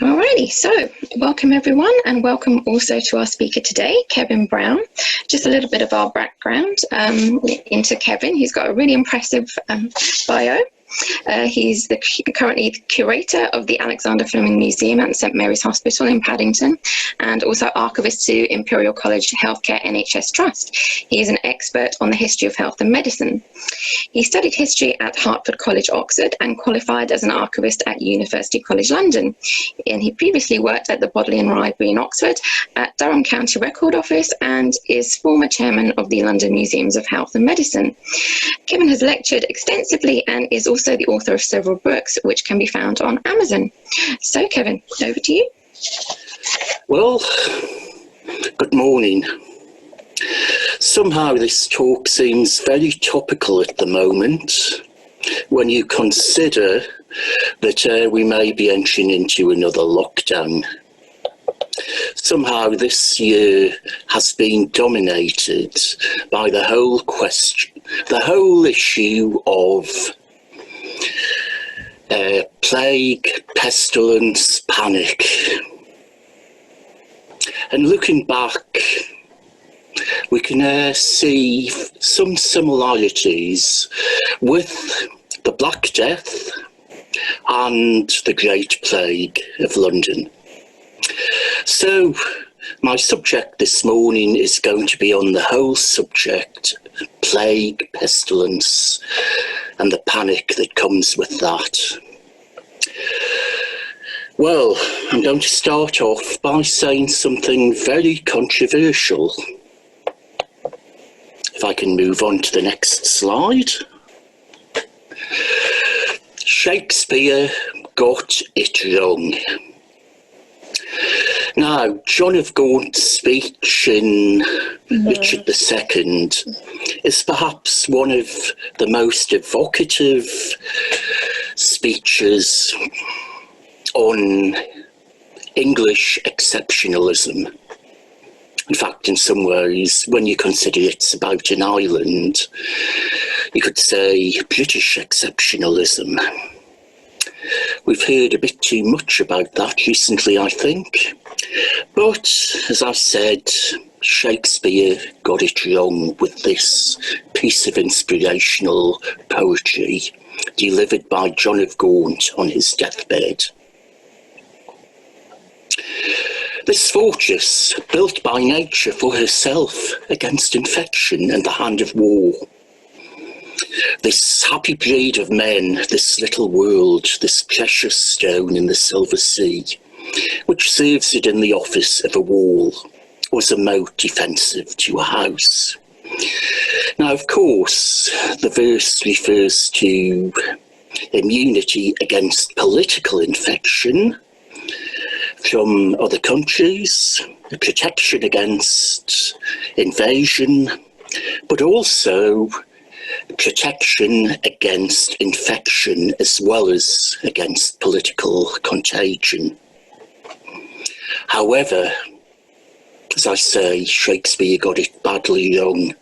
Alrighty, so welcome everyone, and welcome also to our speaker today, Kevin Brown. Just a little bit of our background into Kevin. He's got a really impressive bio. He's currently the curator of the Alexander Fleming Museum at St Mary's Hospital in Paddington, and also archivist to Imperial College Healthcare NHS Trust. He is an expert on the history of health and medicine. He studied history at Hertford College, Oxford, and qualified as an archivist at University College London. And he previously worked at the Bodleian Library in Oxford, at Durham County Record Office, and is former chairman of the London Museums of Health and Medicine. Kevin has lectured extensively and is also the author of several books, which can be found on Amazon. So, Kevin, over to you. Well, good morning. Somehow this talk seems very topical at the moment when you consider that we may be entering into another lockdown. Somehow this year has been dominated by the whole issue of plague, pestilence, panic. And looking back, we can see some similarities with the Black Death and the Great Plague of London. So my subject this morning is going to be on the whole subject, plague, pestilence, and the panic that comes with that. Well, I'm going to start off by saying something very controversial. If I can move on to the next slide. Shakespeare got it wrong. Now, John of Gaunt's speech in Richard II is perhaps one of the most evocative speeches on English exceptionalism. In fact, in some ways, when you consider it's about an island, you could say British exceptionalism. We've heard a bit too much about that recently, I think. But, as I said, Shakespeare got it wrong with this piece of inspirational poetry delivered by John of Gaunt on his deathbed. This fortress, built by nature for herself against infection and the hand of war. This happy breed of men, this little world, this precious stone in the silver sea, which serves it in the office of a wall, was a moat defensive to a house. Now, of course, the verse refers to immunity against political infection from other countries, protection against invasion, but also protection against infection as well as against political contagion. However, as I say, Shakespeare got it badly wrong.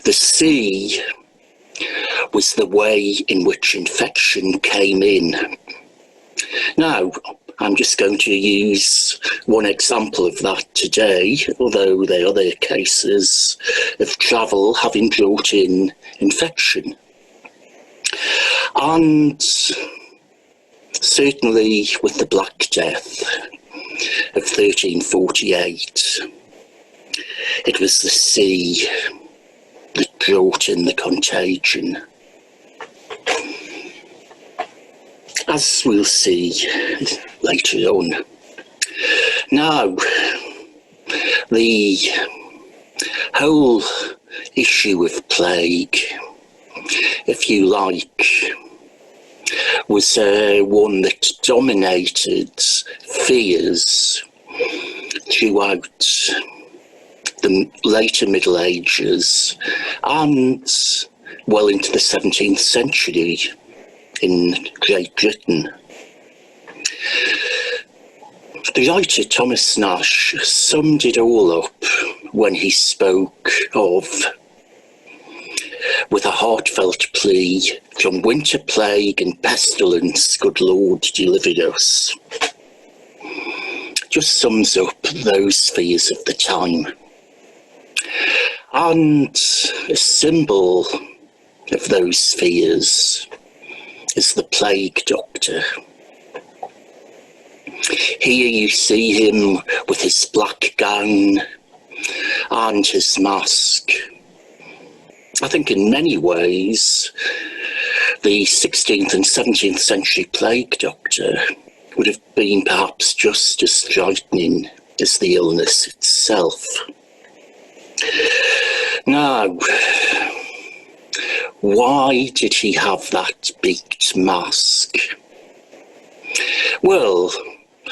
The sea was the way in which infection came in. Now, I'm just going to use one example of that today, although there are other cases of travel having brought in infection. And certainly with the Black Death of 1348, it was the sea that brought in the contagion. As we'll see later on. Now, the whole issue of plague, if you like, was one that dominated fears throughout the later Middle Ages and well into the 17th century in Great Britain. The writer Thomas Nash summed it all up when he spoke of with a heartfelt plea, from winter plague and pestilence, good Lord, deliver us. Just sums up those fears of the time. And a symbol of those fears is the plague doctor. Here you see him with his black gown and his mask. I think in many ways, the 16th and 17th century plague doctor would have been perhaps just as frightening as the illness itself. Now, why did he have that beaked mask? Well,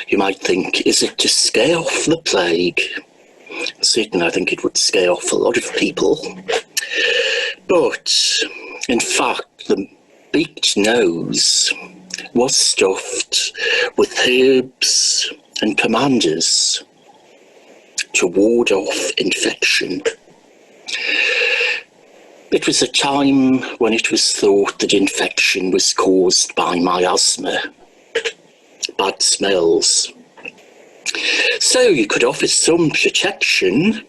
you might think, is it to scare off the plague? Certainly, I think it would scare off a lot of people. But, in fact, the beaked nose was stuffed with herbs and pomanders to ward off infection. It was a time when it was thought that infection was caused by miasma, bad smells. So you could offer some protection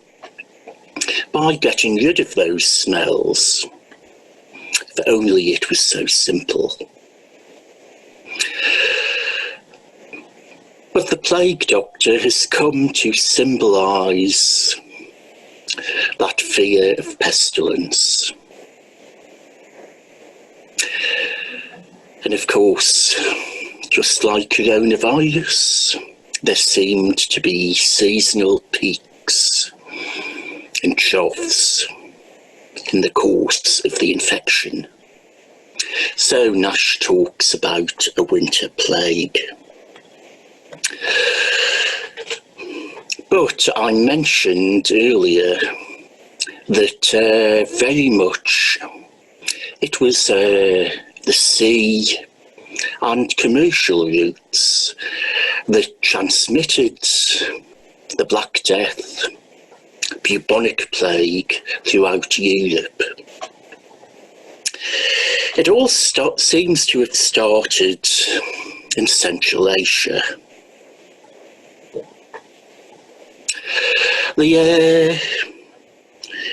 by getting rid of those smells, if only it was so simple. But the plague doctor has come to symbolise that fear of pestilence. And of course, just like coronavirus, there seemed to be seasonal peaks and troughs in the course of the infection. So Nash talks about a winter plague. But I mentioned earlier that very much it was the sea and commercial routes that transmitted the Black Death, bubonic plague throughout Europe. It all seems to have started in Central Asia. The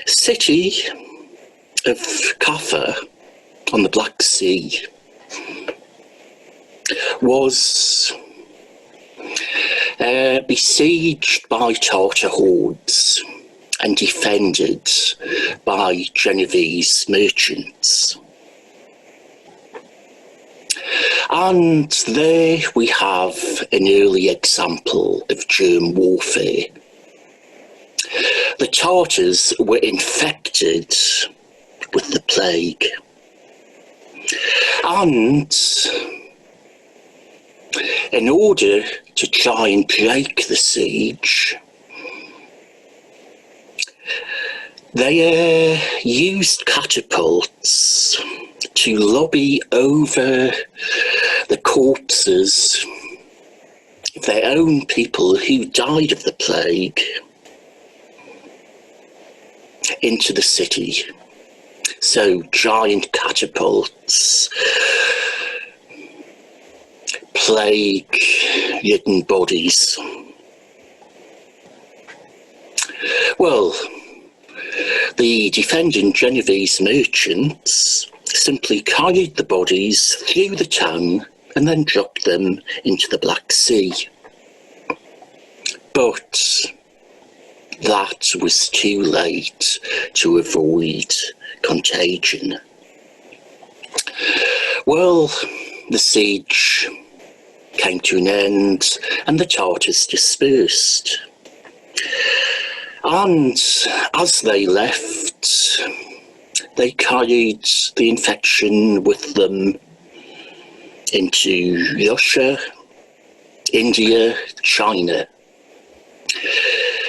city of Kaffa on the Black Sea was besieged by Tartar hordes and defended by Genovese merchants. And there we have an early example of germ warfare. The Tartars were infected with the plague. And in order to try and break the siege, they used catapults to lobby over the corpses of their own people who died of the plague into the city. So giant catapults, plague-ridden bodies. Well, the defending Genovese merchants simply carried the bodies through the town and then dropped them into the Black Sea. But that was too late to avoid contagion. Well, the siege came to an end and the Tartars dispersed. And as they left, they carried the infection with them into Russia, India, China.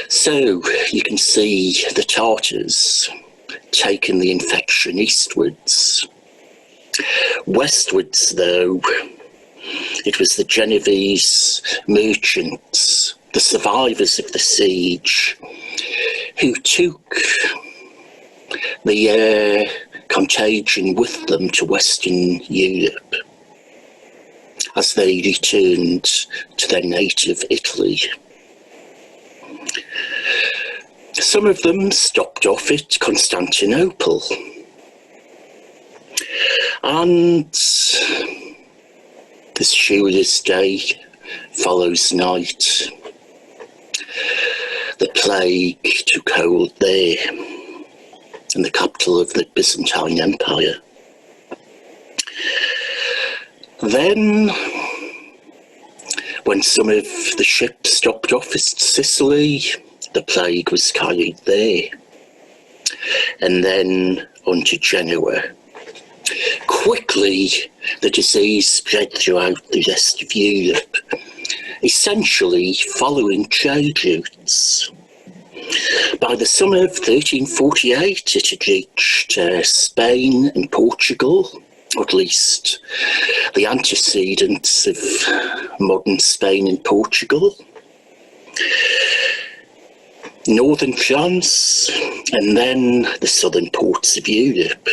So you can see the Tartars taking the infection eastwards. Westwards, though, it was the Genovese merchants, the survivors of the siege, who took the contagion with them to Western Europe as they returned to their native Italy. Some of them stopped off at Constantinople, and as sure as day follows night, the plague took hold there, in the capital of the Byzantine Empire. Then, when some of the ships stopped off at Sicily, the plague was carried there, and then on to Genoa. Quickly, the disease spread throughout the rest of Europe, essentially following trade routes. By the summer of 1348, it had reached Spain and Portugal, or at least the antecedents of modern Spain and Portugal, northern France, and then the southern ports of Europe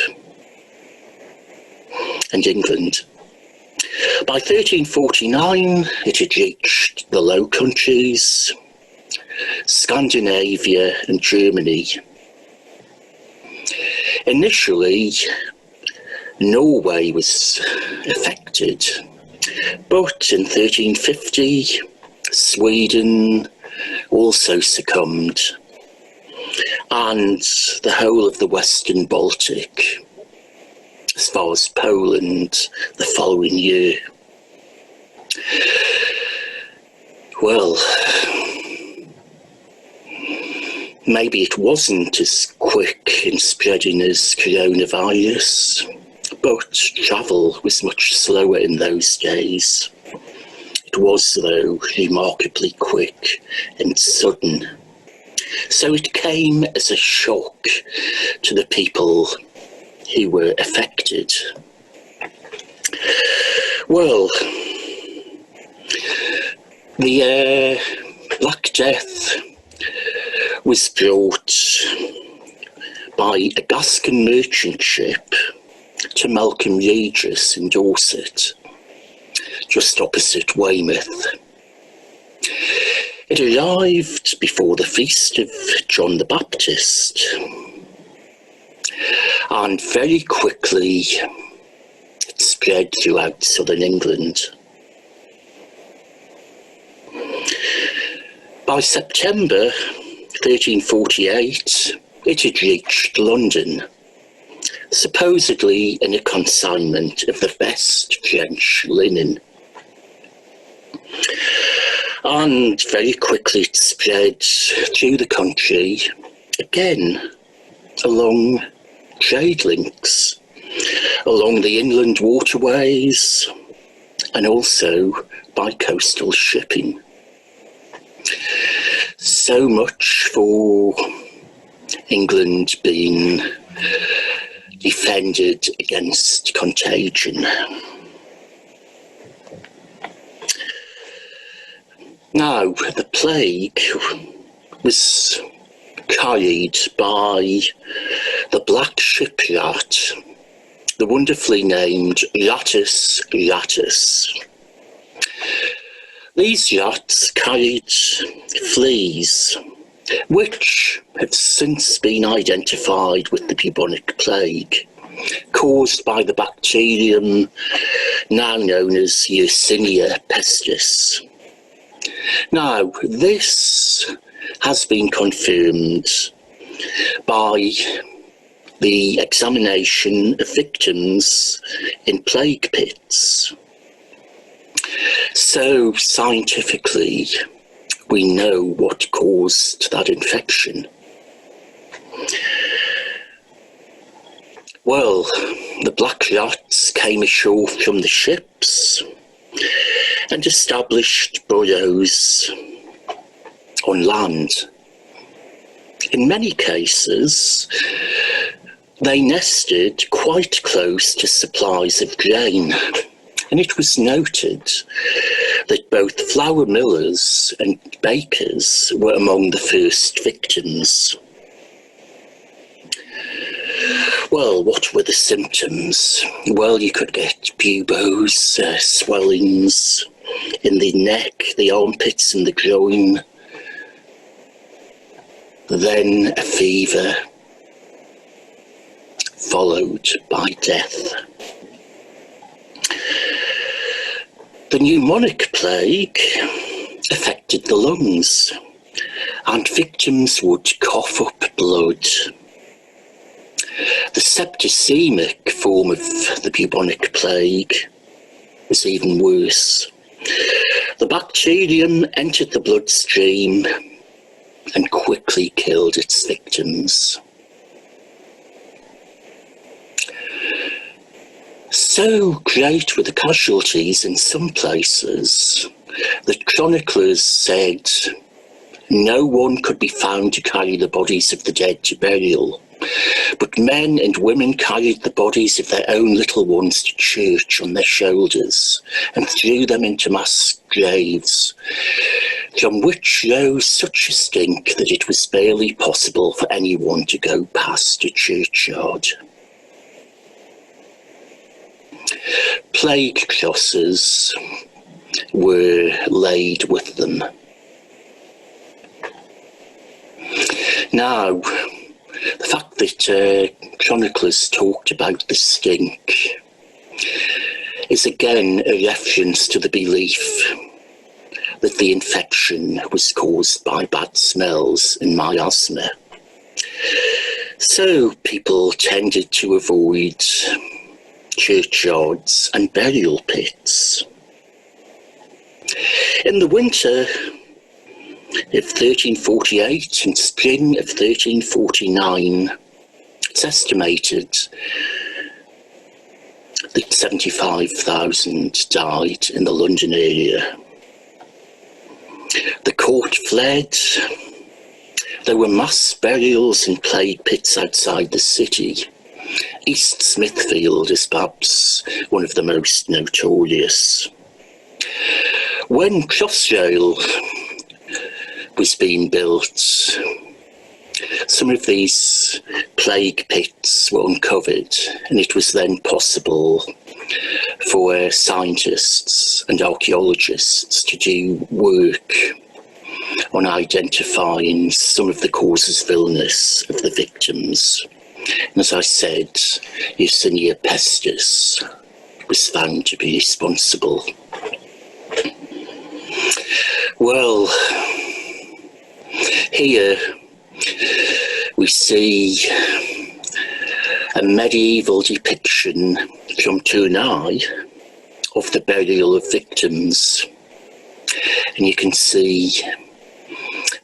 and England. By 1349, it had reached the Low Countries, Scandinavia and Germany. Initially, Norway was affected, but in 1350, Sweden also succumbed, and the whole of the Western Baltic, as far as Poland, the following year. Well, maybe it wasn't as quick in spreading as coronavirus, but travel was much slower in those days. It was, though, remarkably quick and sudden. So it came as a shock to the people who were affected. Well, the Black Death was brought by a Gascon merchant ship to Melcombe Regis in Dorset, just opposite Weymouth. It arrived before the feast of John the Baptist, and very quickly it spread throughout southern England. By September 1348, it had reached London, supposedly in a consignment of the best French linen. And very quickly it spread through the country, again along trade links, along the inland waterways, and also by coastal shipping. So much for England being defended against contagion. Now, the plague was carried by the black ship rat, the wonderfully named Rattus rattus. These rats carried fleas, which have since been identified with the bubonic plague, caused by the bacterium now known as Yersinia pestis. Now, this has been confirmed by the examination of victims in plague pits. So, scientifically, we know what caused that infection. Well, the black rats came ashore from the ships and established burrows on land. In many cases, they nested quite close to supplies of grain, and it was noted that both flour millers and bakers were among the first victims. Well, what were the symptoms? Well, you could get buboes, swellings in the neck, the armpits and the groin, then a fever, followed by death. The pneumonic plague affected the lungs, and victims would cough up blood. The septicemic form of the bubonic plague was even worse. The bacterium entered the bloodstream and quickly killed its victims. So great were the casualties in some places that chroniclers said no one could be found to carry the bodies of the dead to burial, but men and women carried the bodies of their own little ones to church on their shoulders and threw them into mass graves, from which rose such a stink that it was barely possible for anyone to go past a churchyard. Plague crosses were laid with them. Now, the fact that chroniclers talked about the stink is again a reference to the belief that the infection was caused by bad smells and miasma. So people tended to avoid churchyards and burial pits. In the winter of 1348 and spring of 1349, it's estimated that 75,000 died in the London area. The court fled. There were mass burials in plague pits outside the city. East Smithfield is perhaps one of the most notorious. When Crossrail was being built, some of these plague pits were uncovered, and it was then possible for scientists and archaeologists to do work on identifying some of the causes of illness of the victims. And as I said, Yersinia pestis was found to be responsible. Well, here we see a medieval depiction from Tournai of the burial of victims. And you can see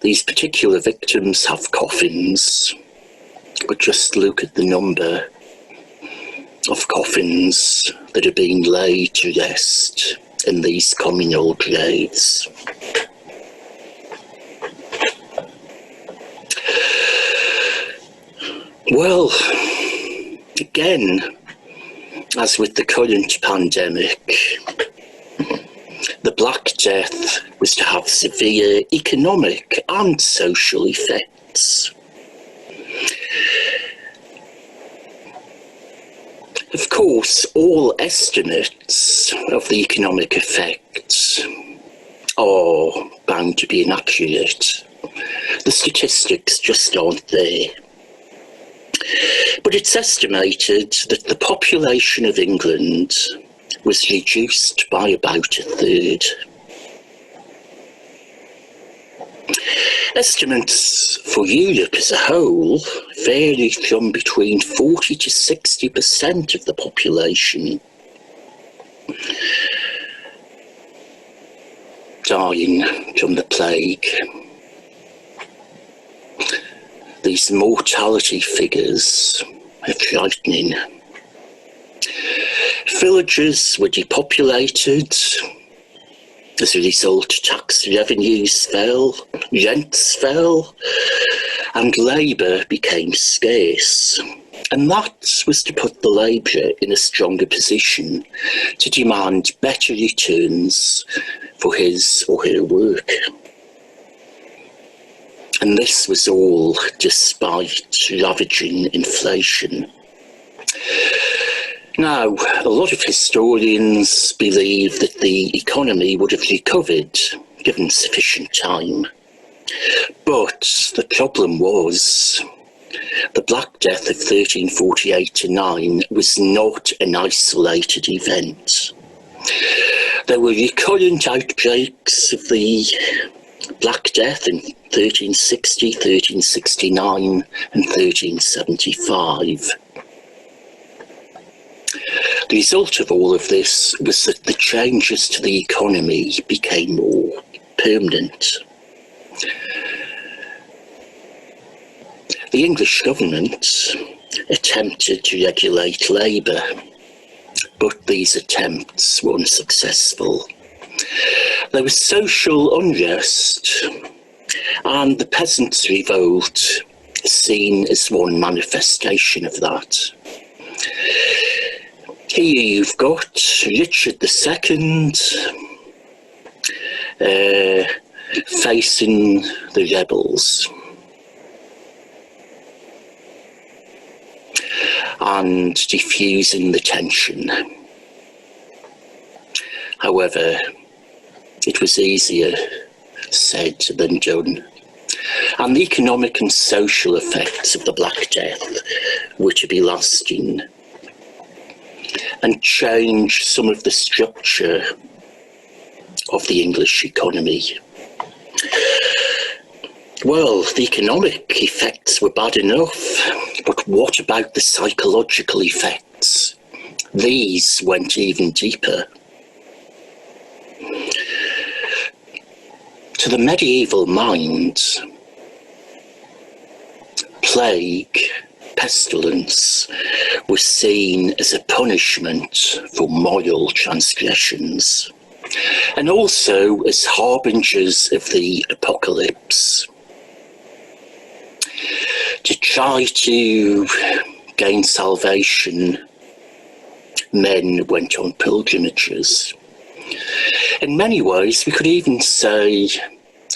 these particular victims have coffins, but just look at the number of coffins that are being laid to rest in these communal graves. Well, again, as with the current pandemic, the Black Death was to have severe economic and social effects. Of course, all estimates of the economic effects are bound to be inaccurate. The statistics just aren't there. But it's estimated that the population of England was reduced by about a third. Estimates for Europe as a whole vary from between 40 to 60% of the population dying from the plague. These mortality figures are frightening. Villages were depopulated. As a result, tax revenues fell, rents fell, and labour became scarce. And that was to put the labourer in a stronger position to demand better returns for his or her work. And this was all despite ravaging inflation. Now, a lot of historians believe that the economy would have recovered given sufficient time. But the problem was the Black Death of 1348-9 was not an isolated event. There were recurrent outbreaks of the Black Death in 1360, 1369 and 1375. The result of all of this was that the changes to the economy became more permanent. The English government attempted to regulate labour, but these attempts were unsuccessful. There was social unrest, and the peasants' revolt is seen as one manifestation of that. Here you've got Richard II facing the rebels and diffusing the tension. However, it was easier said than done, and the economic and social effects of the Black Death were to be lasting and change some of the structure of the English economy. Well, the economic effects were bad enough, but what about the psychological effects? These went even deeper. To the medieval mind, plague, pestilence, was seen as a punishment for moral transgressions, and also as harbingers of the apocalypse. To try to gain salvation, men went on pilgrimages. In many ways, we could even say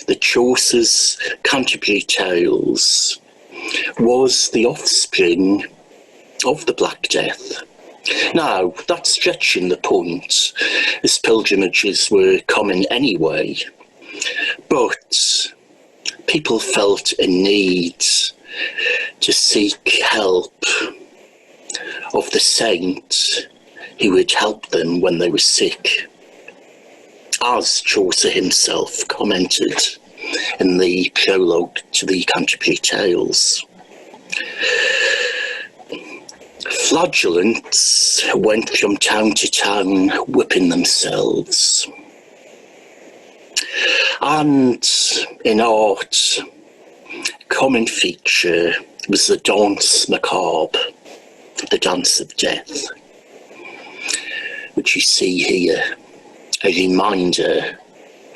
that Chaucer's Canterbury Tales was the offspring of the Black Death. Now, that's stretching the point, as pilgrimages were common anyway, but people felt a need to seek help of the saint who would help them when they were sick, as Chaucer himself commented in the prologue to the Canterbury Tales. Flagellants went from town to town whipping themselves. And in art, a common feature was the danse macabre, the dance of death, which you see here, a reminder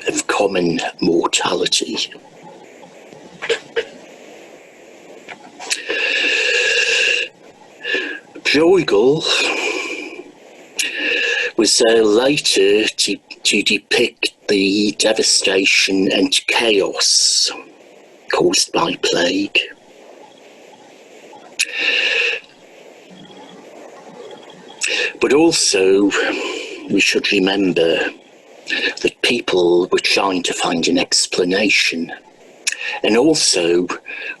of common mortality. Bruegel was later to depict the devastation and chaos caused by plague. But also, we should remember that people were trying to find an explanation, and also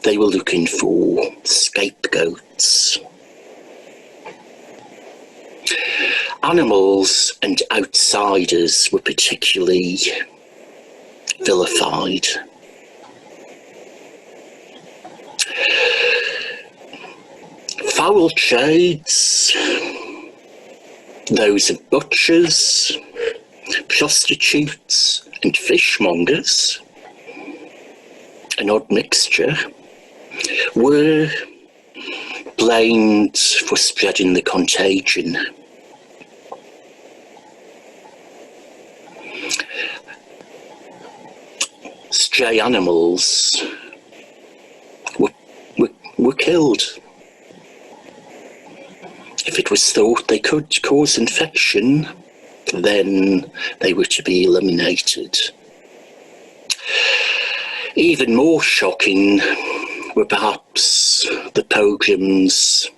they were looking for scapegoats. Animals and outsiders were particularly vilified. Foul trades, those of butchers, prostitutes and fishmongers, an odd mixture, were blamed for spreading the contagion. Stray animals were killed. If it was thought they could cause infection, then they were to be eliminated. Even more shocking were perhaps the pogroms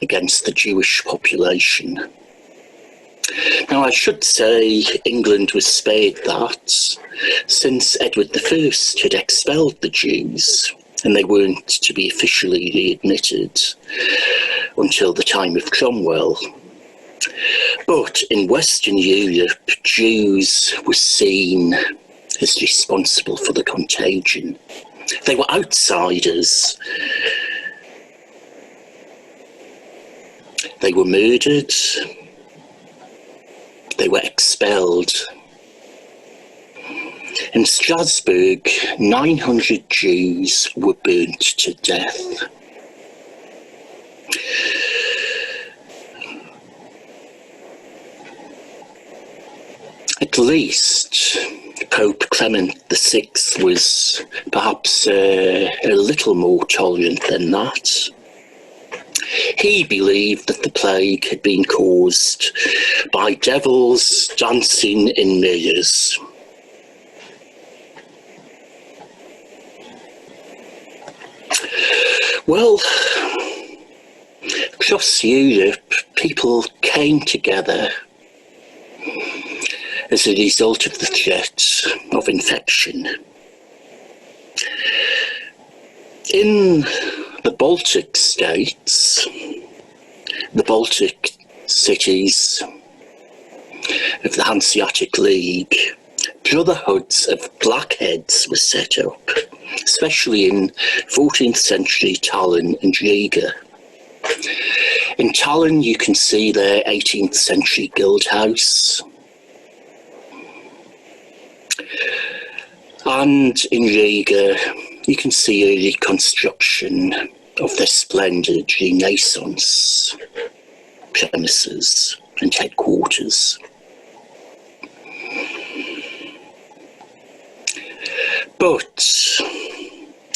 against the Jewish population. Now, I should say England was spared that, since Edward I had expelled the Jews, and they weren't to be officially readmitted until the time of Cromwell. But in Western Europe, Jews were seen as responsible for the contagion. They were outsiders. They were murdered. They were expelled. In Strasbourg, 900 Jews were burnt to death. At least Pope Clement VI was perhaps a little more tolerant than that. He believed that the plague had been caused by devils dancing in mirrors. Well, across Europe, people came together as a result of the threat of infection. In the Baltic states, the Baltic cities of the Hanseatic League, brotherhoods of blackheads were set up, especially in 14th century Tallinn and Riga. In Tallinn, you can see their 18th century guild house. And in Riga, you can see a reconstruction of their splendid Renaissance premises and headquarters. But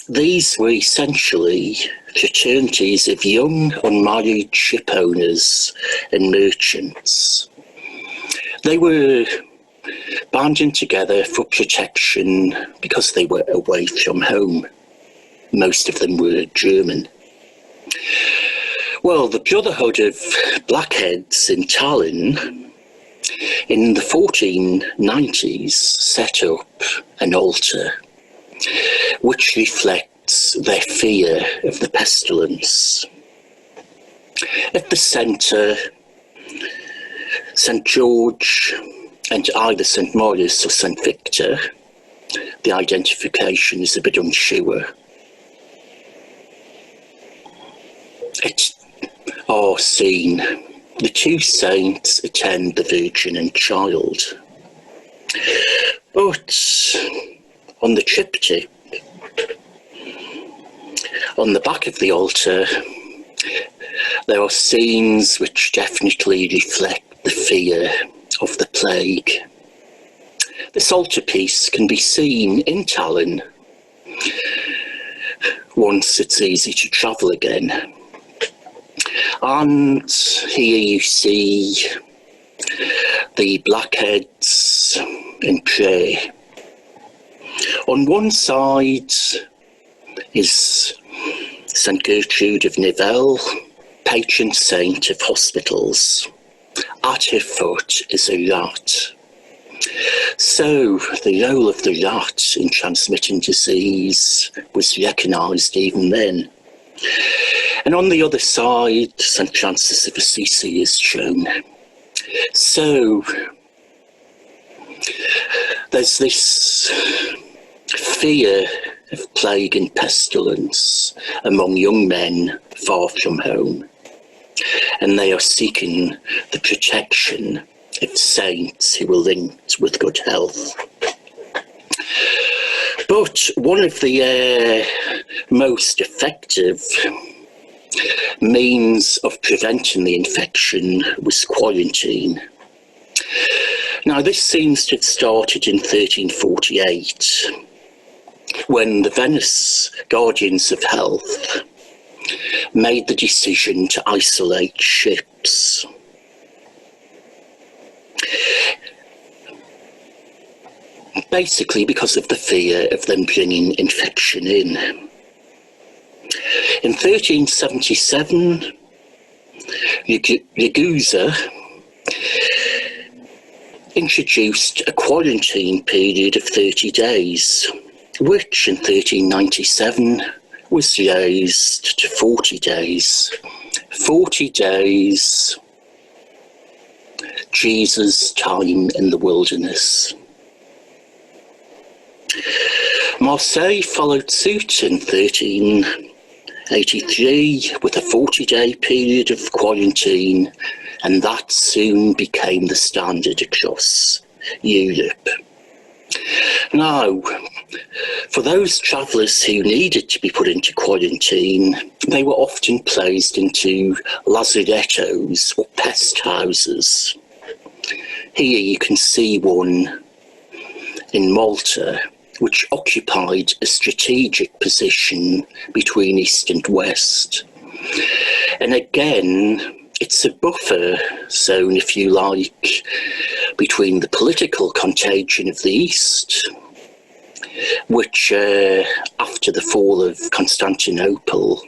these were essentially fraternities of young, unmarried ship owners and merchants. They were banding together for protection because they were away from home. Most of them were German. Well, the Brotherhood of Blackheads in Tallinn in the 1490s set up an altar which reflects their fear of the pestilence. At the centre, St. George and either St. Maurice or St. Victor. The identification is a bit unsure. Are seen. The two saints attend the Virgin and Child. But on the triptych, on the back of the altar, there are scenes which definitely reflect the fear of the plague. This altarpiece can be seen in Tallinn once it's easy to travel again. And here you see the blackheads in prayer. On one side is St. Gertrude of Nivelle, patron saint of hospitals. At her foot is a rat. So the role of the rat in transmitting disease was recognised even then. And on the other side, St. Francis of Assisi is shown. So there's this fear of plague and pestilence among young men far from home. And they are seeking the protection of saints who are linked with good health. But one of the most effective means of preventing the infection was quarantine. Now, this seems to have started in 1348, when the Venice Guardians of Health made the decision to isolate ships. Basically because of the fear of them bringing infection in. In 1377, Ragusa introduced a quarantine period of 30 days, which in 1397 was raised to 40 days. 40 days, Jesus' time in the wilderness. Marseille followed suit in 1383 with a 40-day period of quarantine, and that soon became the standard across Europe. Now, for those travellers who needed to be put into quarantine, they were often placed into lazarettos or pest houses. Here you can see one in Malta, which occupied a strategic position between east and west. And again, it's a buffer zone, if you like, between the political contagion of the East, which after the fall of Constantinople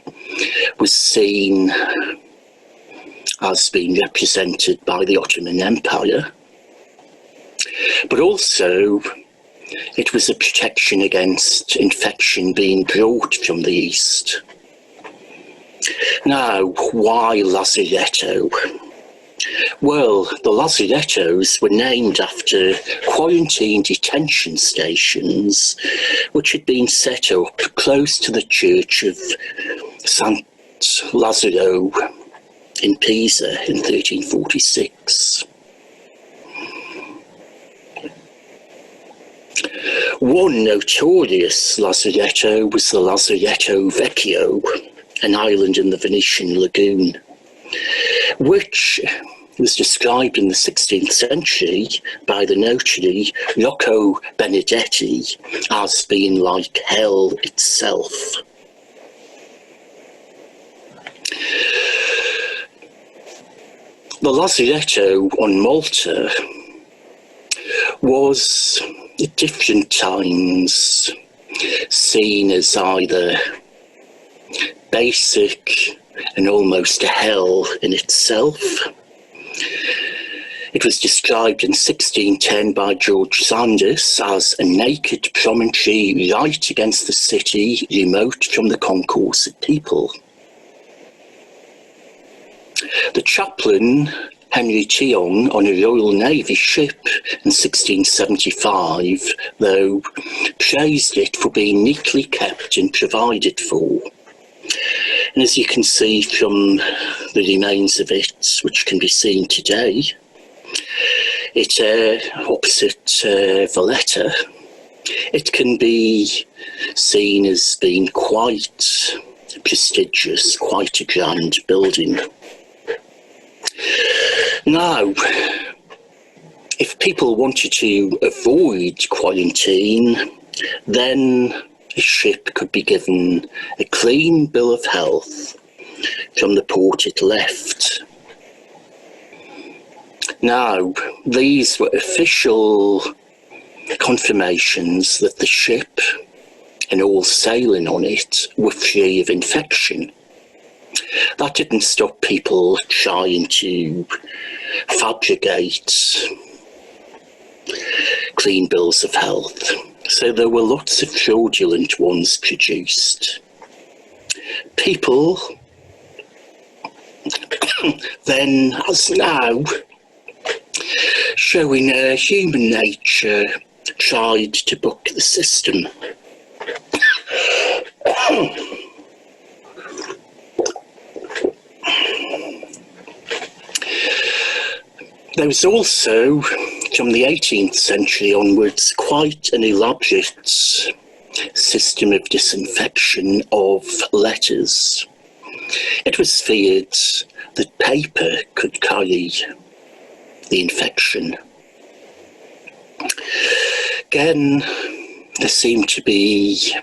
was seen as being represented by the Ottoman Empire, but also it was a protection against infection being brought from the East. Now, why Lazaretto? Well, the Lazarettos were named after quarantine detention stations which had been set up close to the church of Sant Lazzaro in Pisa in 1346. One notorious Lazaretto was the Lazaretto Vecchio, an island in the Venetian lagoon, which was described in the 16th century by the notary Rocco Benedetti as being like hell itself. The Lazaretto on Malta was at different times seen as either basic and almost a hell in itself. It was described in 1610 by George Sandys as a naked promontory right against the city, remote from the concourse of people. The chaplain, Henry Tiong, on a Royal Navy ship in 1675, though, praised it for being neatly kept and provided for. And as you can see from the remains of it, which can be seen today, it opposite Valletta, it can be seen as being quite prestigious, quite a grand building. Now, if people wanted to avoid quarantine, then a ship could be given a clean bill of health from the port it left. Now, these were official confirmations that the ship and all sailing on it were free of infection. That didn't stop people trying to fabricate clean bills of health. So there were lots of fraudulent ones produced. People then, as now, showing human nature, tried to buck the system. There was also, from the 18th century onwards, quite an elaborate system of disinfection of letters. It was feared that paper could carry the infection. Again, there seem to be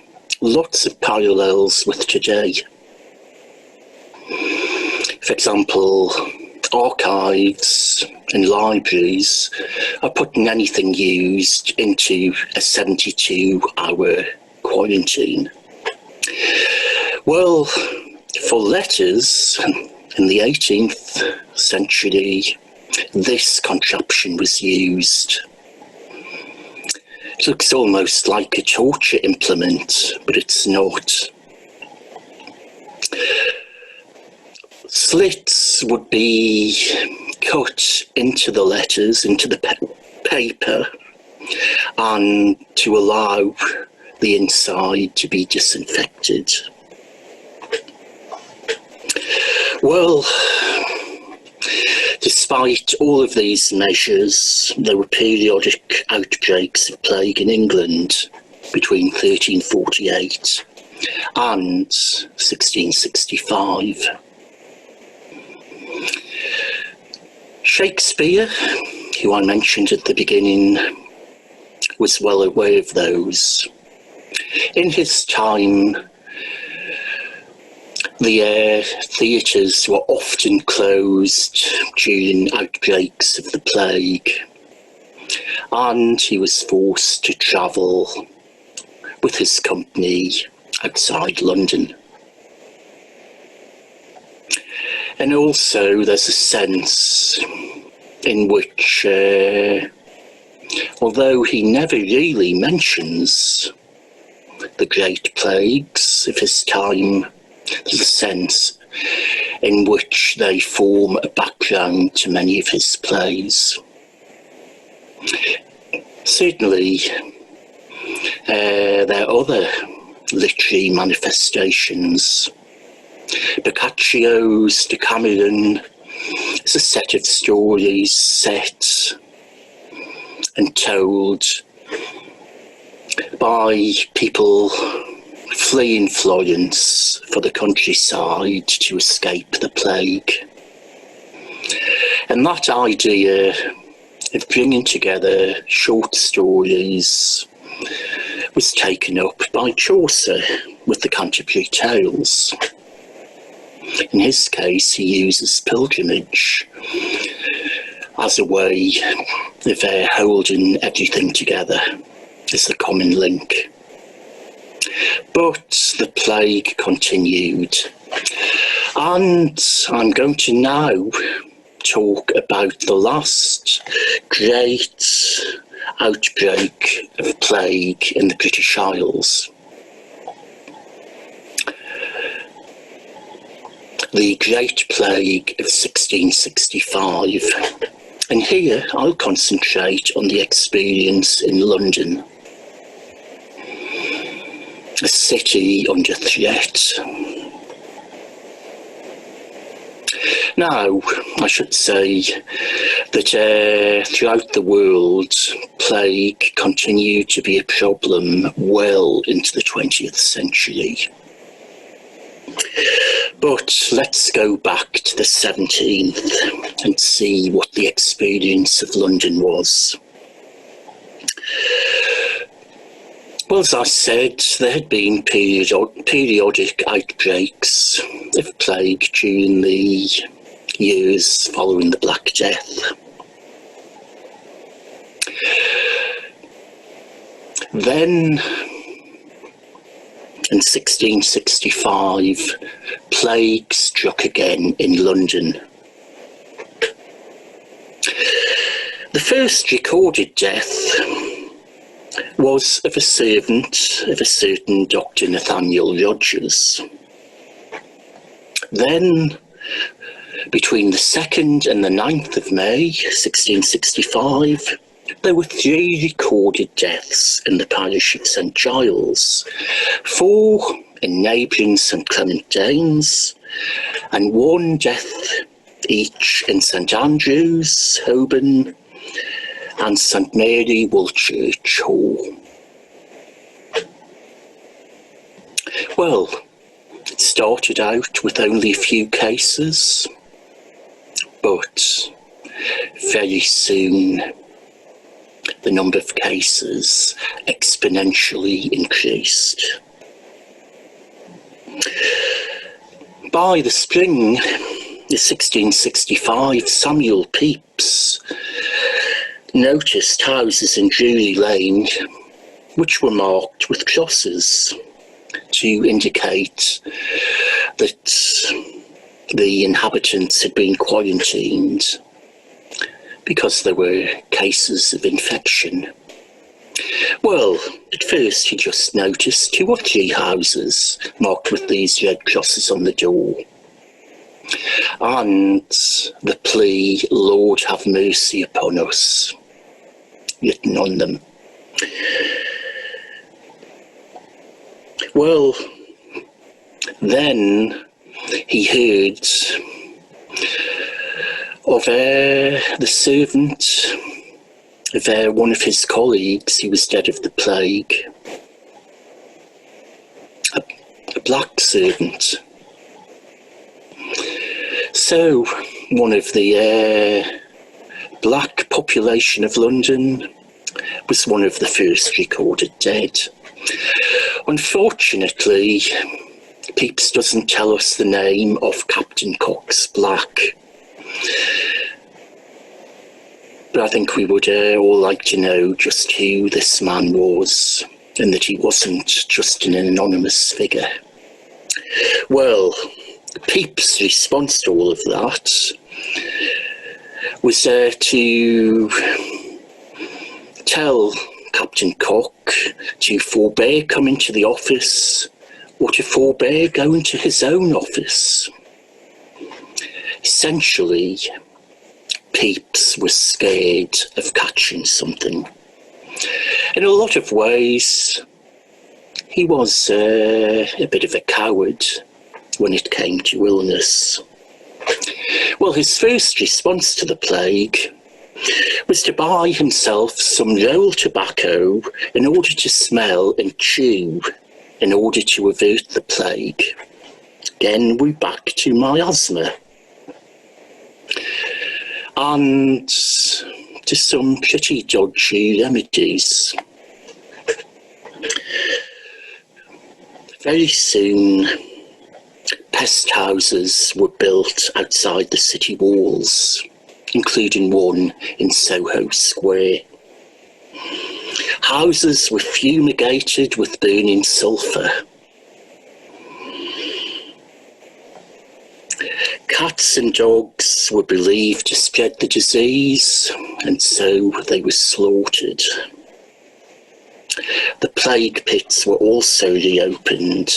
lots of parallels with today. For example, archives and libraries are putting anything used into a 72-hour quarantine. Well, for letters, In the 18th century, this contraption was used. It looks almost like a torture implement, but it's not. Slits would be cut into the letters, into the paper, and to allow the inside to be disinfected. Well, despite all of these measures, there were periodic outbreaks of plague in England between 1348 and 1665. Shakespeare, who I mentioned at the beginning, was well aware of those. In his time, the theatres were often closed during outbreaks of the plague, and he was forced to travel with his company outside London. And also there's a sense in which, although he never really mentions the Great Plagues of his time, there's a sense in which they form a background to many of his plays. Certainly, there are other literary manifestations. Boccaccio's Decameron is a set of stories set and told by people fleeing Florence for the countryside to escape the plague. And that idea of bringing together short stories was taken up by Chaucer with the Canterbury Tales. In his case, he uses pilgrimage as a way of holding everything together as a common link. But the plague continued, and I'm going to now talk about the last great outbreak of plague in the British Isles. The Great Plague of 1665. And here I'll concentrate on the experience in London, a city under threat. Now, I should say that throughout the world, plague continued to be a problem well into the 20th century. But let's go back to the 17th and see what the experience of London was. Well, as I said, there had been periodic outbreaks of plague during the years following the Black Death. Then, in 1665, plague struck again in London. The first recorded death was of a servant of a certain Dr. Nathaniel Rogers. Then, between the 2nd and the 9th of May, 1665, there were 3 recorded deaths in the parish of St Giles, 4 in neighbouring St Clement Danes, and 1 death each in St Andrews, Holborn, and St Mary Woolchurch Hall. Well, it started out with only a few cases, but very soon the number of cases exponentially increased. By the spring of 1665, Samuel Pepys noticed houses in Drury Lane which were marked with crosses to indicate that the inhabitants had been quarantined because there were cases of infection. Well, at first he just noticed 2 or 3 houses marked with these red crosses on the door. And the plea, "Lord, have mercy upon us," written on them. Well, then he heard of the servant of one of his colleagues who was dead of the plague. A black servant. So, one of the black population of London was one of the first recorded dead. Unfortunately, Pepys doesn't tell us the name of Captain Cox Black. But I think we would all like to know just who this man was, and that he wasn't just an anonymous figure. Well, Pepys' response to all of that was to tell Captain Cock to forbear coming to the office, or to forbear going to his own office. Essentially, Pepys was scared of catching something. In a lot of ways, he was a bit of a coward when it came to illness. Well, his first response to the plague was to buy himself some roll tobacco in order to smell and chew in order to avert the plague. Again, we're back to miasma. And to some pretty dodgy remedies. Very soon, pest houses were built outside the city walls, including one in Soho Square. Houses were fumigated with burning sulphur. Cats and dogs were believed to spread the disease, and so they were slaughtered. The plague pits were also reopened,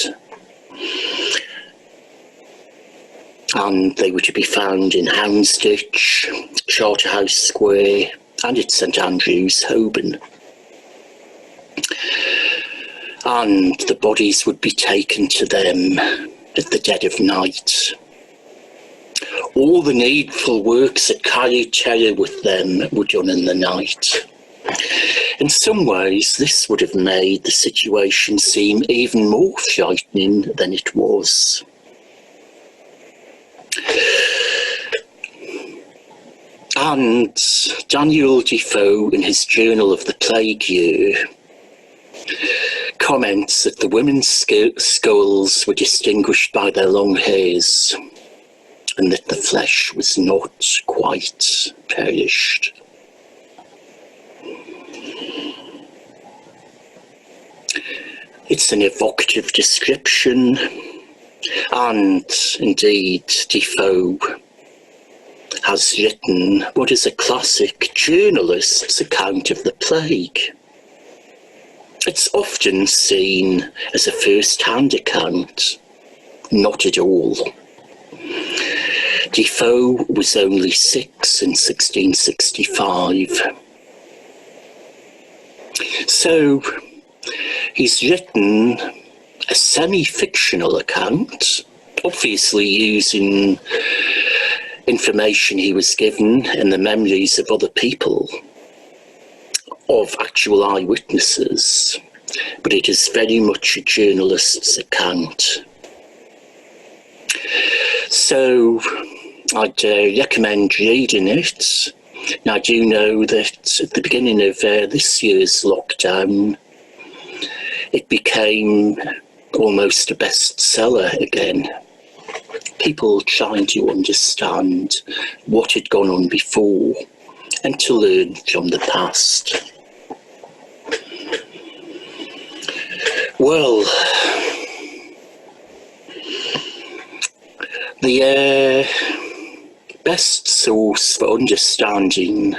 and they were to be found in Houndsditch, Charterhouse Square, and at St Andrews, Holborn. And the bodies would be taken to them at the dead of night. All the needful works that carried terror with them were done in the night. In some ways, this would have made the situation seem even more frightening than it was. And Daniel Defoe, in his Journal of the Plague Year, comments that the women's skulls were distinguished by their long hairs, and that the flesh was not quite perished. It's an evocative description, and indeed Defoe has written what is a classic journalist's account of the plague. It's often seen as a first-hand account, not at all. Defoe was only 6 in 1665. So he's written a semi-fictional account, obviously using information he was given and the memories of other people, of actual eyewitnesses, but it is very much a journalist's account. So I'd recommend reading it. Now, I do know that at the beginning of this year's lockdown, it became almost a bestseller again. People trying to understand what had gone on before and to learn from the past. Well, The best source for understanding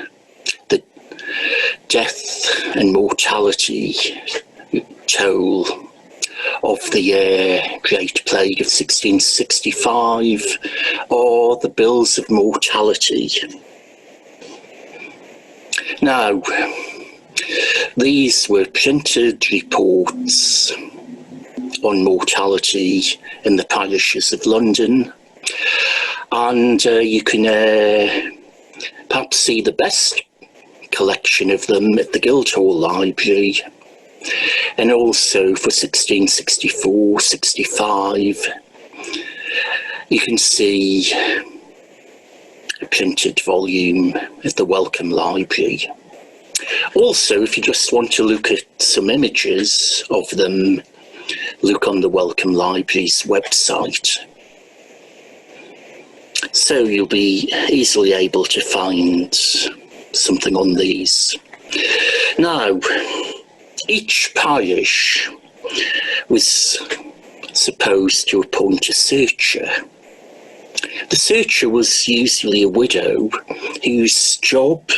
the death and mortality toll of the Great Plague of 1665 are the bills of mortality. Now, these were printed reports on mortality in the parishes of London, and you can perhaps see the best collection of them at the Guildhall Library, and also for 1664-65 you can see a printed volume at the Wellcome Library. Also, if you just want to look at some images of them, look on the Wellcome Library's website. So you'll be easily able to find something on these. Now, each parish was supposed to appoint a searcher. The searcher was usually a widow whose job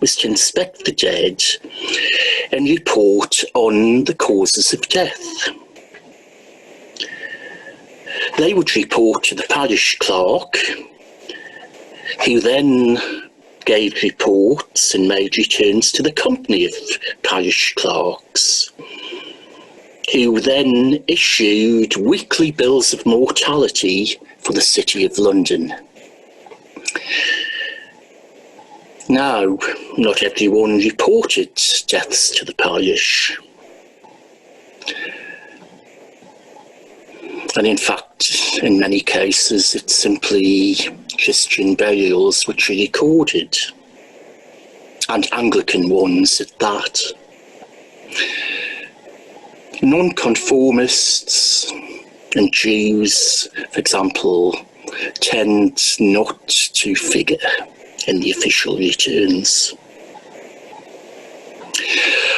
was to inspect the dead and report on the causes of death. They would report to the parish clerk, who then gave reports and made returns to the company of parish clerks, who then issued weekly bills of mortality for the City of London. Now, not everyone reported deaths to the parish. And in fact, in many cases, it's simply Christian burials which are recorded, and Anglican ones at that. Nonconformists and Jews, for example, tend not to figure in the official returns.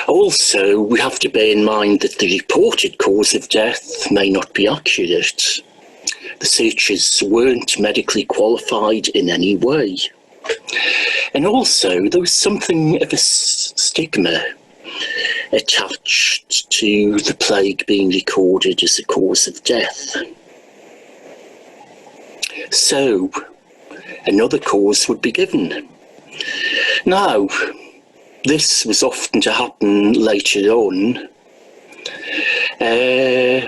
Also, we have to bear in mind that the reported cause of death may not be accurate. The searchers weren't medically qualified in any way. And also, there was something of a stigma attached to the plague being recorded as a cause of death. So, another cause would be given. Now, this was often to happen later on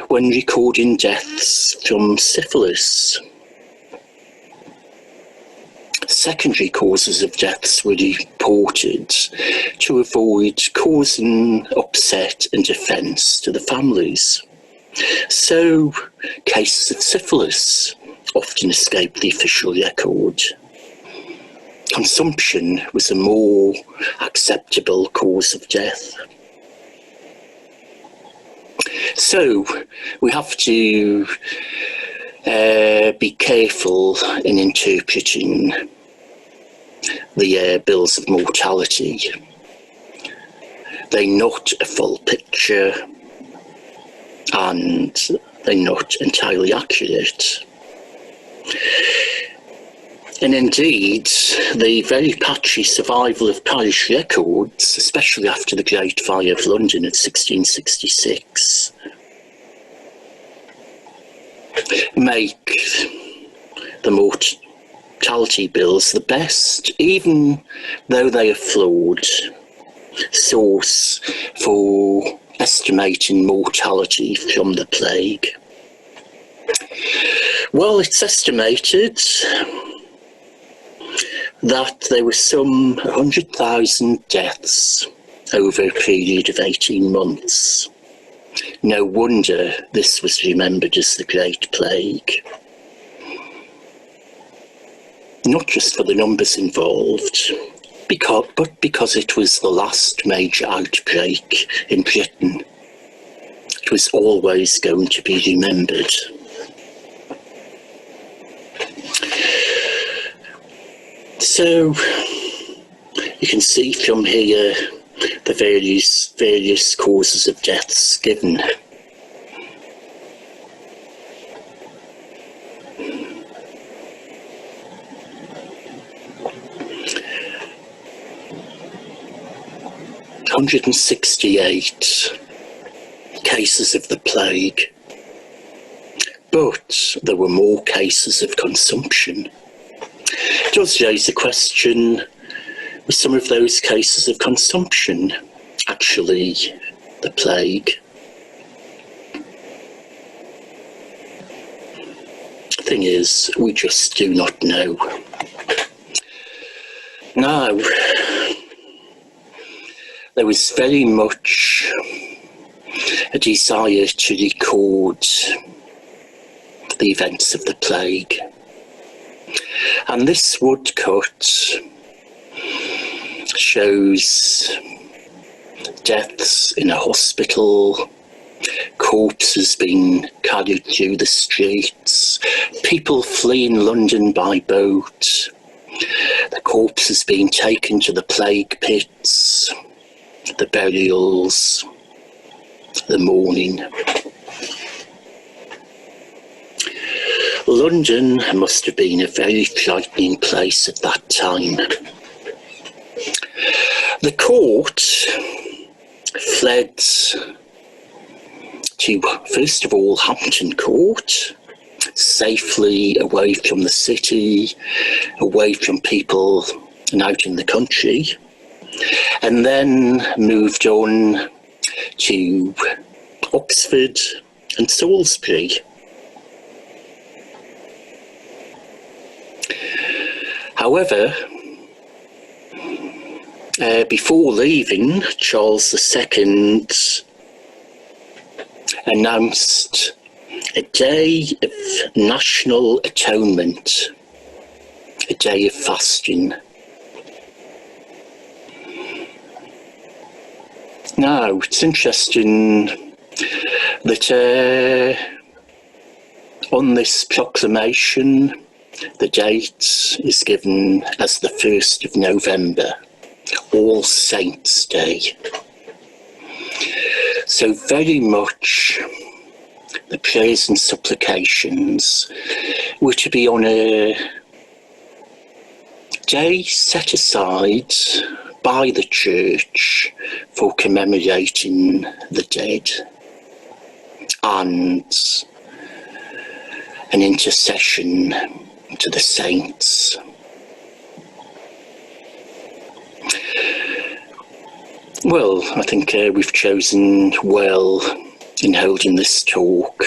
when recording deaths from syphilis. Secondary causes of deaths were reported to avoid causing upset and offence to the families. So, cases of syphilis often escaped the official record. Consumption was a more acceptable cause of death. So, we have to be careful in interpreting the bills of mortality. They're not a full picture, and they're not entirely accurate. And indeed, the very patchy survival of parish records, especially after the Great Fire of London of 1666, make the mortality bills the best, even though they are flawed, source for estimating mortality from the plague. Well, it's estimated that there were some 100,000 deaths over a period of 18 months. No wonder this was remembered as the Great Plague. Not just for the numbers involved, but because it was the last major outbreak in Britain. It was always going to be remembered. So, you can see from here the various causes of deaths given. And, 168 cases of the plague, but there were more cases of consumption. It does raise the question, were some of those cases of consumption actually the plague? The thing is, we just do not know. Now, there was very much a desire to record the events of the plague. And this woodcut shows deaths in a hospital, corpses being carried through the streets, people fleeing London by boat, the corpses being taken to the plague pits, the burials, the mourning. London must have been a very frightening place at that time. The court fled to, first of all, Hampton Court, safely away from the city, away from people and out in the country, and then moved on to Oxford and Salisbury. However, before leaving, Charles II announced a day of national atonement, a day of fasting. Now, it's interesting that on this proclamation, the date is given as the 1st of November, All Saints' Day. So very much the prayers and supplications were to be on a day set aside by the church for commemorating the dead and an intercession to the saints. Well, I think we've chosen well in holding this talk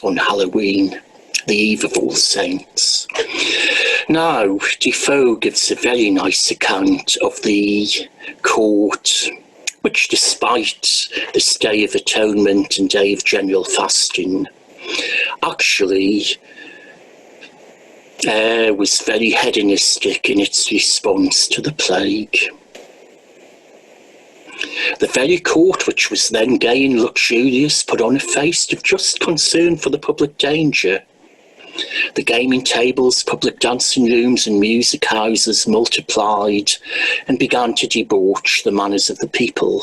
on Halloween, the Eve of All Saints. Now, Defoe gives a very nice account of the court, which despite this Day of Atonement and Day of General Fasting, actually was very hedonistic in its response to the plague. The very court, which was then gay and luxurious, put on a face of just concern for the public danger. The gaming tables, public dancing rooms and music houses multiplied and began to debauch the manners of the people,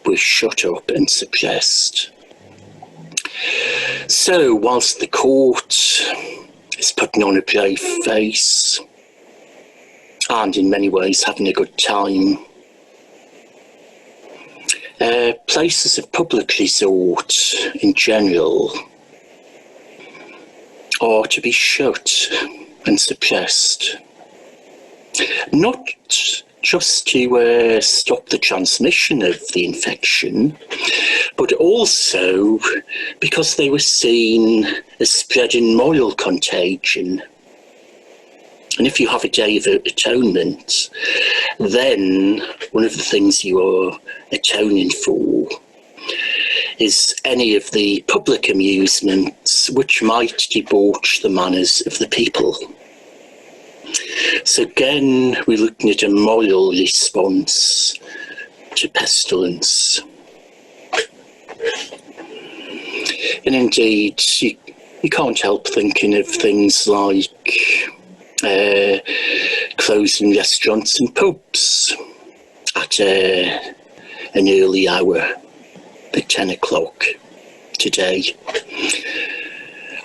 were shut up and suppressed. So, whilst the court is putting on a brave face and in many ways having a good time, places of public resort in general are to be shut and suppressed, not just to stop the transmission of the infection, but also because they were seen as spreading moral contagion. And if you have a Day of Atonement, then one of the things you are atoning for is any of the public amusements which might debauch the manners of the people. So again, we're looking at a moral response to pestilence. And indeed, you can't help thinking of things like closing restaurants and pubs at an early hour, at 10 o'clock today.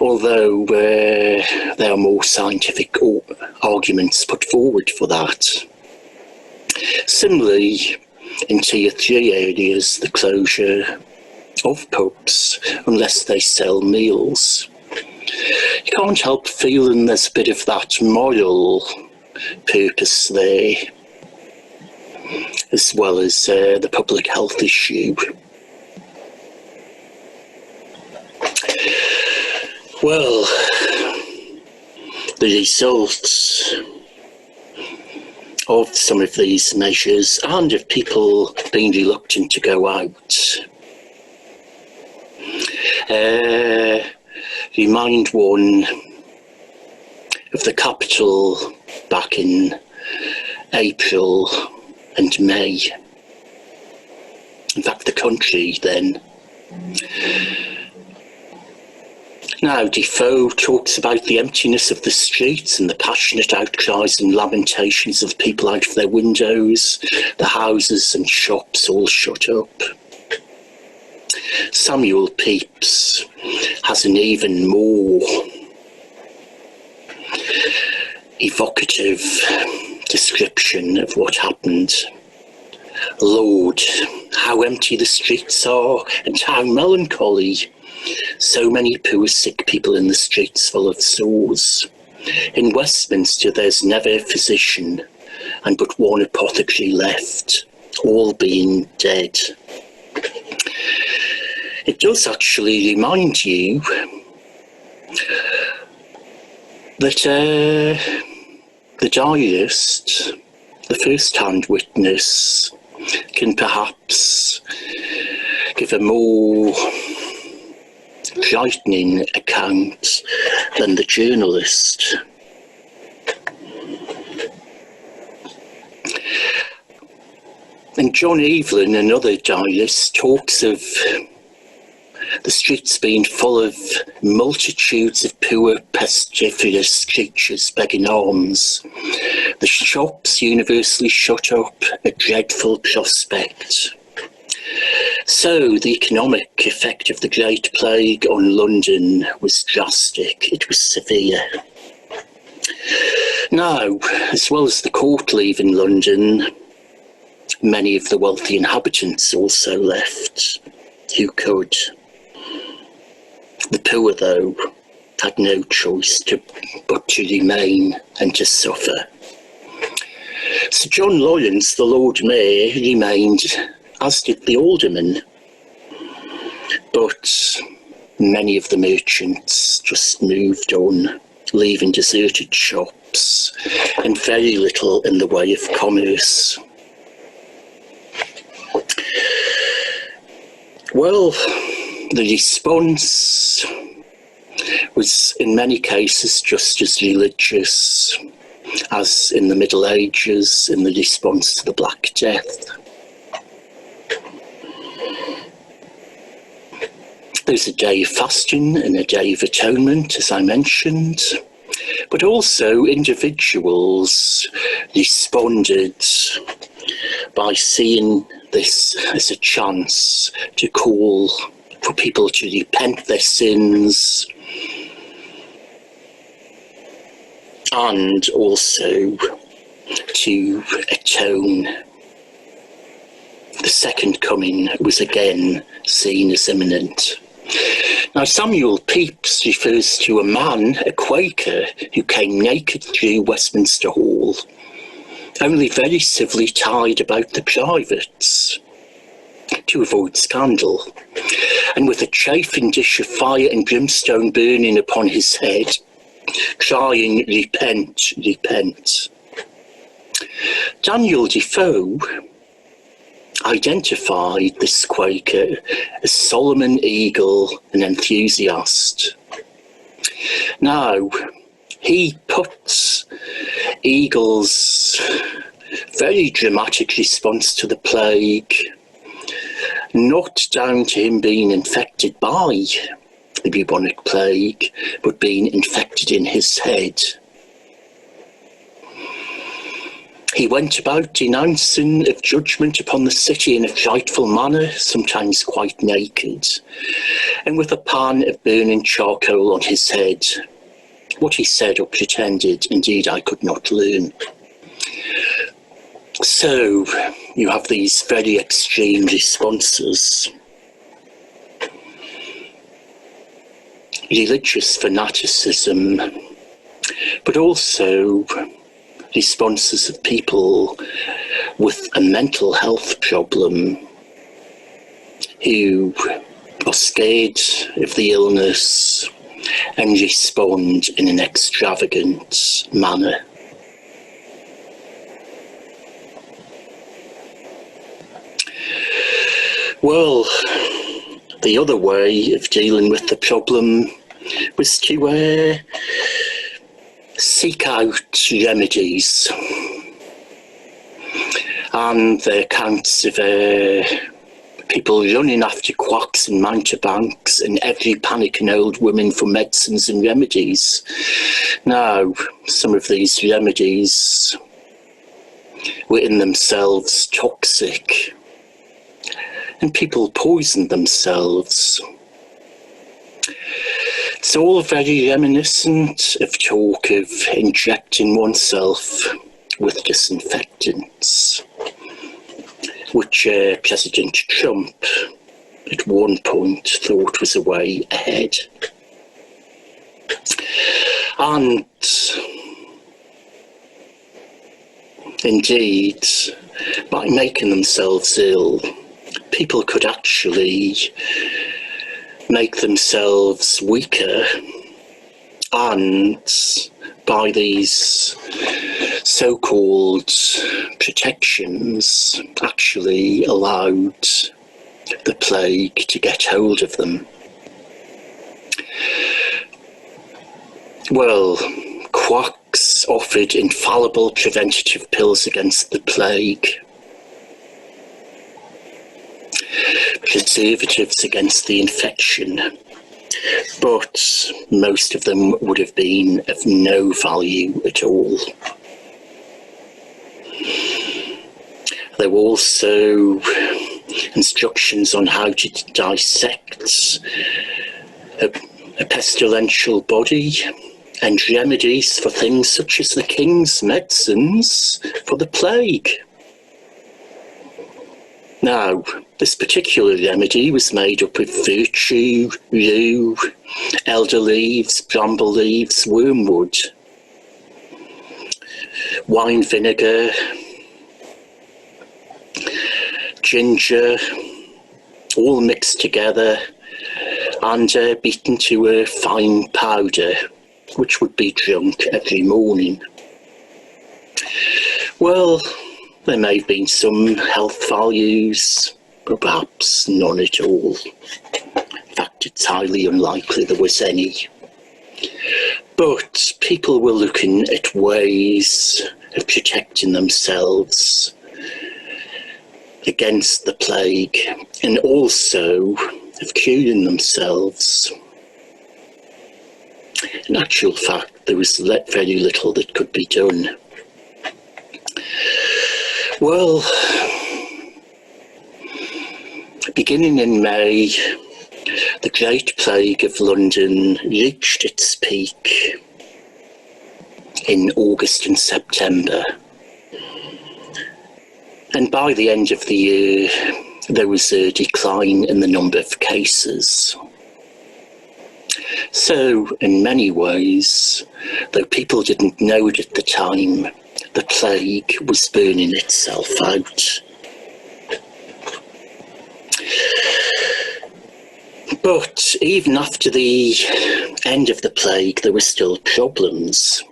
Although there are more scientific arguments put forward for that. Similarly, In Tier 3 areas, the closure of pubs unless they sell meals. You can't help feeling there's a bit of that moral purpose there, as well as the public health issue. Well, the results of some of these measures, and of people being reluctant to go out, remind one of the capital back in April and May. In fact, the country then. Now, Defoe talks about the emptiness of the streets and the passionate outcries and lamentations of people out of their windows, the houses and shops all shut up. Samuel Pepys has an even more evocative description of what happened. Lord, how empty the streets are, and how melancholy. So many poor sick people in the streets full of sores. In Westminster there's never a physician, and but one apothecary left, all being dead. It does actually remind you that the diarist, the first-hand witness, can perhaps give a more frightening account than the journalist. And John Evelyn, another diarist, talks of the streets being full of multitudes of poor pestiferous creatures begging alms, the shops universally shut up, a dreadful prospect. So the economic effect of the Great Plague on London was drastic, it was severe. Now, as well as the court leaving London, many of the wealthy inhabitants also left, who could. The poor, though, had no choice but to remain and to suffer. Sir John Lawrence, the Lord Mayor, remained, as did the aldermen, but many of the merchants just moved on, leaving deserted shops and very little in the way of commerce. Well, the response was in many cases just as religious as in the Middle Ages in the response to the Black Death. There's a day of fasting and a day of atonement, as I mentioned, but also individuals responded by seeing this as a chance to call for people to repent their sins and also to atone. The second coming was again seen as imminent. Now, Samuel Pepys refers to a man, a Quaker, who came naked through Westminster Hall, only very civilly tied about the privates to avoid scandal, and with a chafing dish of fire and brimstone burning upon his head, crying, "Repent, repent." Daniel Defoe identified this Quaker as Solomon Eagle, an enthusiast. Now, he puts Eagle's very dramatic response to the plague not down to him being infected by the bubonic plague, but being infected in his head. He went about denouncing of judgment upon the city in a frightful manner, sometimes quite naked, and with a pan of burning charcoal on his head. What he said or pretended, indeed, I could not learn. So you have these very extreme responses. Religious fanaticism, but also responses of people with a mental health problem who are scared of the illness and respond in an extravagant manner. Well, the other way of dealing with the problem was to seek out remedies. And the accounts of people running after quacks and mountebanks and every panicking old woman for medicines and remedies. Now, some of these remedies were in themselves toxic, and people poisoned themselves. It's all very reminiscent of talk of injecting oneself with disinfectants, which President Trump at one point thought was a way ahead. And indeed, by making themselves ill, people could actually make themselves weaker, and by these so-called protections actually allowed the plague to get hold of them. Well, quacks offered infallible preventative pills against the plague, preservatives against the infection, but most of them would have been of no value at all. There were also instructions on how to dissect a pestilential body and remedies for things such as the king's medicines for the plague. Now, this particular remedy was made up of virtue, rue, elder leaves, bramble leaves, wormwood, wine vinegar, ginger, all mixed together and beaten to a fine powder, which would be drunk every morning. Well, there may have been some health values, but perhaps none at all. In fact, it's highly unlikely there was any. But people were looking at ways of protecting themselves against the plague and also of curing themselves. In actual fact, there was very little that could be done. Well, beginning in May, the Great Plague of London reached its peak in August and September. And by the end of the year, there was a decline in the number of cases. So, in many ways, though people didn't know it at the time, the plague was burning itself out. But even after the end of the plague, there were still problems.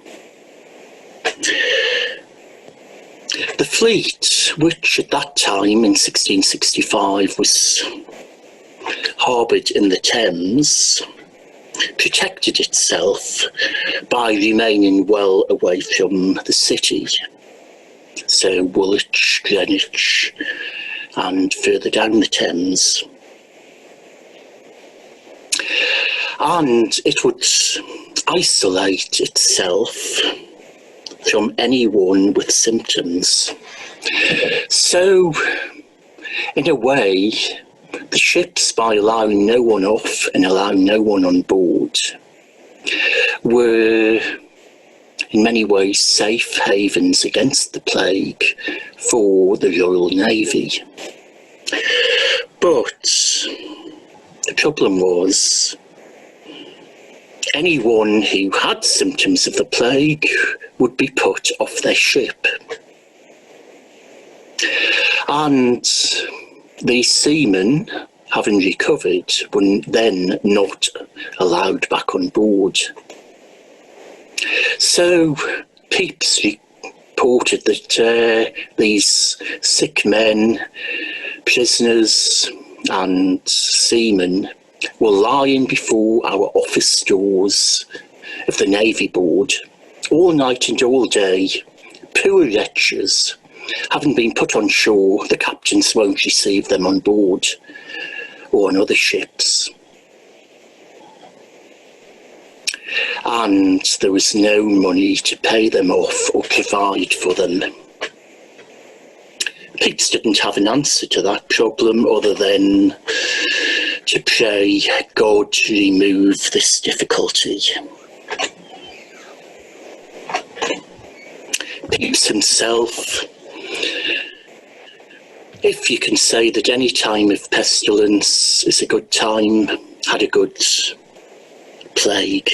The fleet, which at that time in 1665 was harboured in the Thames, protected itself by remaining well away from the city. So Woolwich, Greenwich, and further down the Thames. And it would isolate itself from anyone with symptoms. So, in a way, the ships, by allowing no one off and allowing no one on board, were in many ways safe havens against the plague for the Royal Navy. But the problem was anyone who had symptoms of the plague would be put off their ship. And the seamen, having recovered, were then not allowed back on board. So Pepys reported that these sick men, prisoners and seamen were lying before our office doors of the Navy Board all night and all day, poor wretches. Having been put on shore, the captains won't receive them on board or on other ships. And there was no money to pay them off or provide for them. Pepys didn't have an answer to that problem other than to pray God to remove this difficulty. Pepys himself, if you can say that any time of pestilence is a good time, had a good plague.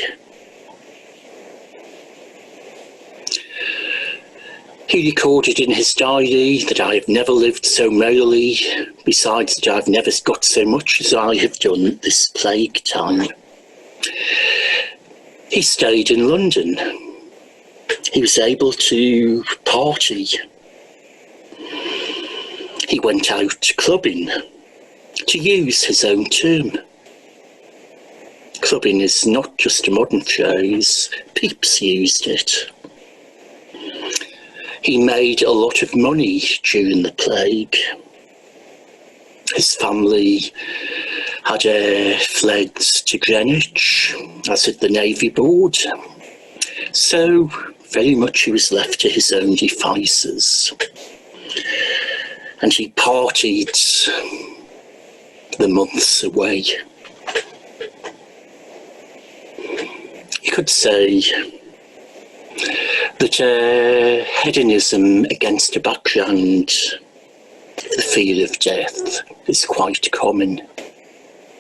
He recorded in his diary that I have never lived so merrily, besides that I've never got so much as I have done this plague time. He stayed in London. He was able to party. He went out clubbing, to use his own term. Clubbing is not just a modern phrase, Pepys used it. He made a lot of money during the plague. His family had fled to Greenwich, as had the Navy Board. So very much he was left to his own devices. And he partied the months away. You could say that hedonism against a background of the fear of death is quite common.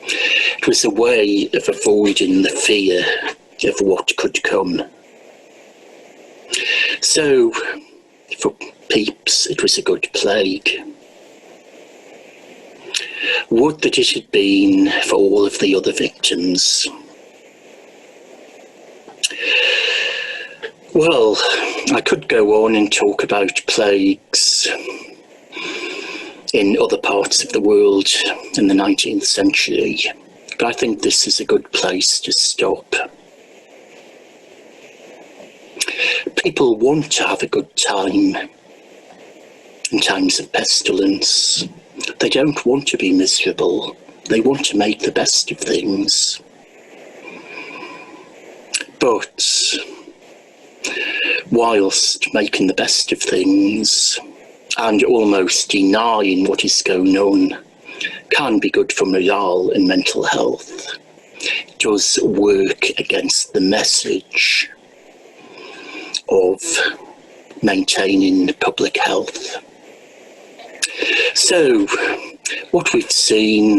It was a way of avoiding the fear of what could come. So, for Pepys, it was a good plague. Would that it had been for all of the other victims. Well, I could go on and talk about plagues in other parts of the world in the 19th century, but I think this is a good place to stop. People want to have a good time in times of pestilence. They don't want to be miserable. They want to make the best of things. But whilst making the best of things and almost denying what is going on can be good for morale and mental health, it does work against the message of maintaining public health. So, what we've seen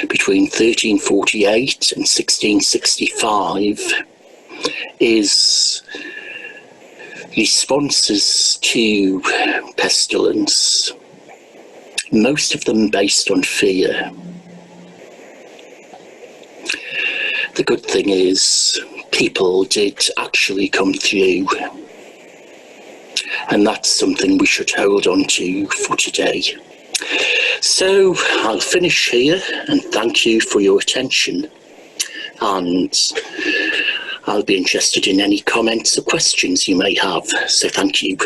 between 1348 and 1665 is responses to pestilence, most of them based on fear. The good thing is people did actually come through, and that's something we should hold on to for today. So I'll finish here and thank you for your attention, and I'll be interested in any comments or questions you may have, so thank you.